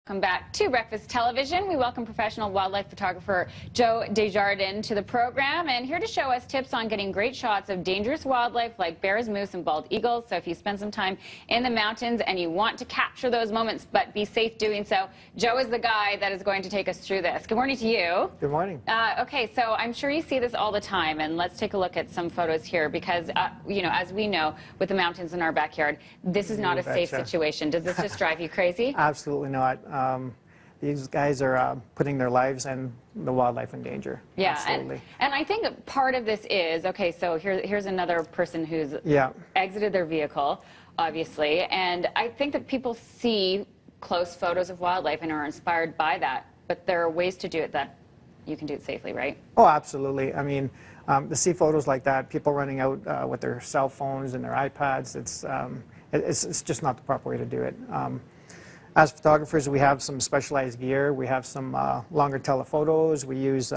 Welcome back to Breakfast Television. We welcome professional wildlife photographer Joe Desjardins to the program, and here to show us tips on getting great shots of dangerous wildlife like bears, moose, and bald eagles. So if you spend some time in the mountains and you want to capture those moments but be safe doing so, Joe is the guy that is going to take us through this. Good morning to you. Good morning. Okay, so I'm sure you see this all the time, and let's take a look at some photos here because, you know, as we know, with the mountains in our backyard, this is not a safe situation. Does this just drive you crazy? Absolutely not. These guys are putting their lives and the wildlife in danger. Yeah, absolutely. And I think part of this is, okay, so here's another person who's exited their vehicle, obviously, and I think that people see close photos of wildlife and are inspired by that, but there are ways to do it that you can do it safely, right? Oh, absolutely. I mean, to see photos like that, people running out with their cell phones and their iPads, it's just not the proper way to do it. As photographers, we have some specialized gear. We have some longer telephotos. We use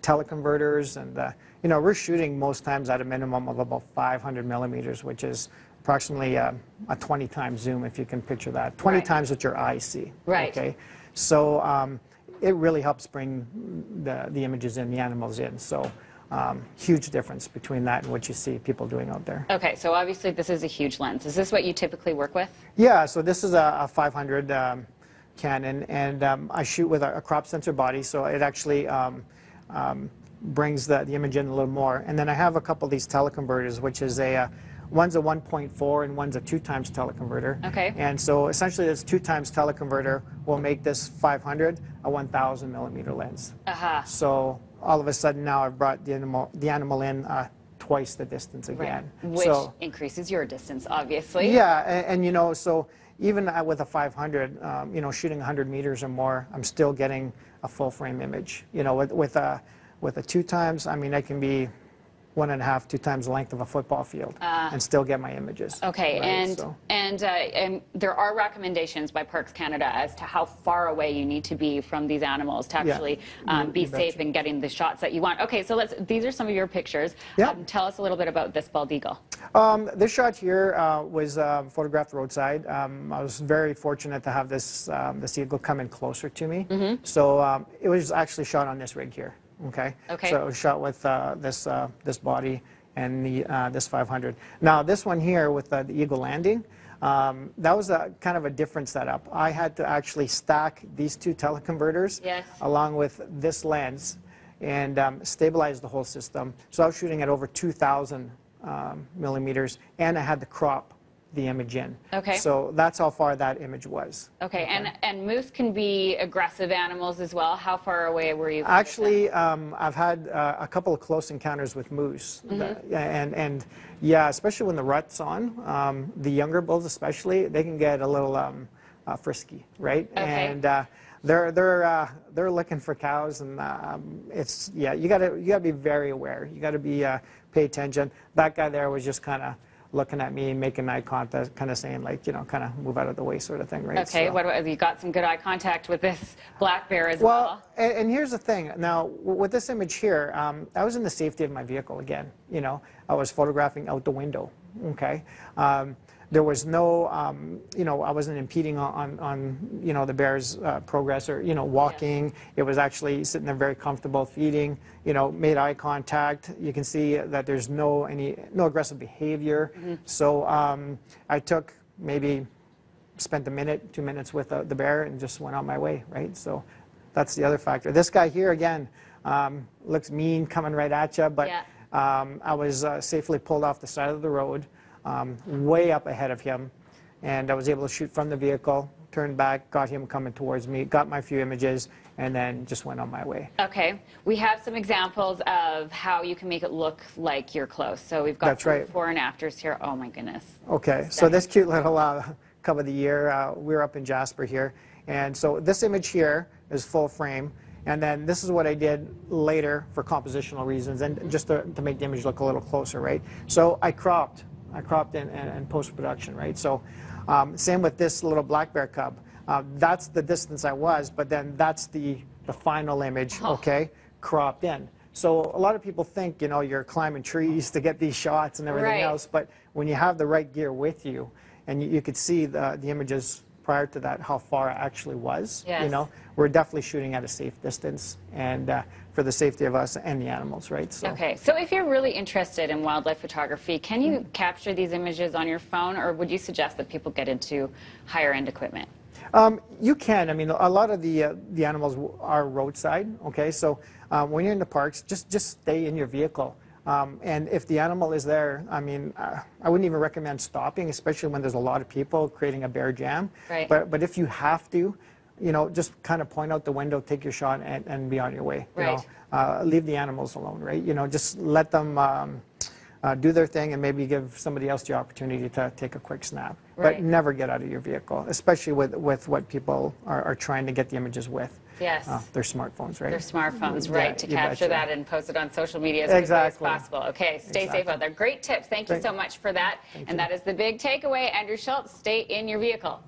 teleconverters, and you know, we're shooting most times at a minimum of about 500 millimeters, which is approximately a 20 times zoom, if you can picture that. 20 times what your eyes see. Right. Okay. So it really helps bring the images in, the animals in. So. Huge difference between that and what you see people doing out there. Okay, so obviously this is a huge lens. Is this what you typically work with? Yeah, so this is a 500 Canon, and I shoot with a crop sensor body, so it actually brings the image in a little more. And then I have a couple of these teleconverters, which is one's a 1.4 and one's a 2 times teleconverter. Okay. And so essentially this 2 times teleconverter will make this 500 a 1,000 millimeter lens. So all of a sudden now I've brought the animal in twice the distance again. Right. Which increases your distance, obviously. Yeah, and you know, so even with a 500, you know, shooting 100 meters or more, I'm still getting a full frame image. You know, with a 2 times, I mean, I can be 1.5, 2 times the length of a football field and still get my images. Okay, right? and there are recommendations by Parks Canada as to how far away you need to be from these animals to actually be safe in getting the shots that you want. Okay, so these are some of your pictures. Tell us a little bit about this bald eagle. This shot here was photographed roadside. I was very fortunate to have this eagle come in closer to me. So it was actually shot on this rig here. Okay. So it was shot with this body and this 500. Now this one here with the eagle landing, that was kind of a different setup. I had to actually stack these 2 teleconverters along with this lens and stabilize the whole system. So I was shooting at over 2,000 millimeters, and I had to crop the image in. Okay. So that's how far that image was. Okay. And moose can be aggressive animals as well. How far away were you? Actually, I've had a couple of close encounters with moose, and yeah, especially when the rut's on, the younger bulls especially, they can get a little frisky, right? Okay. And they're looking for cows, and it's you gotta be very aware. You gotta be pay attention. That guy there was just kind of looking at me, making eye contact, kind of saying, like, you know, kind of move out of the way sort of thing, right? Okay, so, have you got some good eye contact with this black bear as well? Well, and here's the thing. Now, with this image here, I was in the safety of my vehicle again. You know, I was photographing out the window, okay? There was no, you know, I wasn't impeding on you know, the bear's progress or, you know, walking. It was actually sitting there very comfortable, feeding, you know, made eye contact. You can see that there's no aggressive behavior. So I spent a minute, 2 minutes with the bear and just went on my way, right? So that's the other factor. This guy here, again, looks mean coming right at you, but I was safely pulled off the side of the road. Way up ahead of him, and I was able to shoot from the vehicle, turned back, got him coming towards me, got my few images, and then just went on my way. Okay, we have some examples of how you can make it look like you're close. So we've got some before and afters here. Oh my goodness. Okay, so this cute little cub of the year, we're up in Jasper here, and so this image here is full frame. And then this is what I did later for compositional reasons and just to make the image look a little closer, right? So I cropped in post-production, right? So same with this little black bear cub. That's the distance I was, but then that's the final image, okay, cropped in. So a lot of people think, you know, you're climbing trees to get these shots and everything else, but when you have the right gear with you, and you could see the images prior to that how far I actually was. Yes. We're definitely shooting at a safe distance, and for the safety of us and the animals, right? So. Okay, so if you're really interested in wildlife photography, can you capture these images on your phone, or would you suggest that people get into higher end equipment? You can. I mean, a lot of the animals are roadside. Okay, so when you're in the parks, just stay in your vehicle. And if the animal is there, I mean, I wouldn't even recommend stopping, especially when there's a lot of people creating a bear jam. Right. But if you have to, just kind of point out the window, take your shot, and be on your way. Right. Leave the animals alone, right? Just let them do their thing, and maybe give somebody else the opportunity to take a quick snap. Right. But never get out of your vehicle, especially with what people are trying to get the images with. Yes. Their smartphones, right? Their smartphones, Yeah, right, to you capture betcha. that and post it on social media as quickly as Exactly. possible. Okay, stay safe Exactly. out there. Great tips. Thank you Great. so much for that. Thank And you. that is the big takeaway. Andrew Schultz, stay in your vehicle.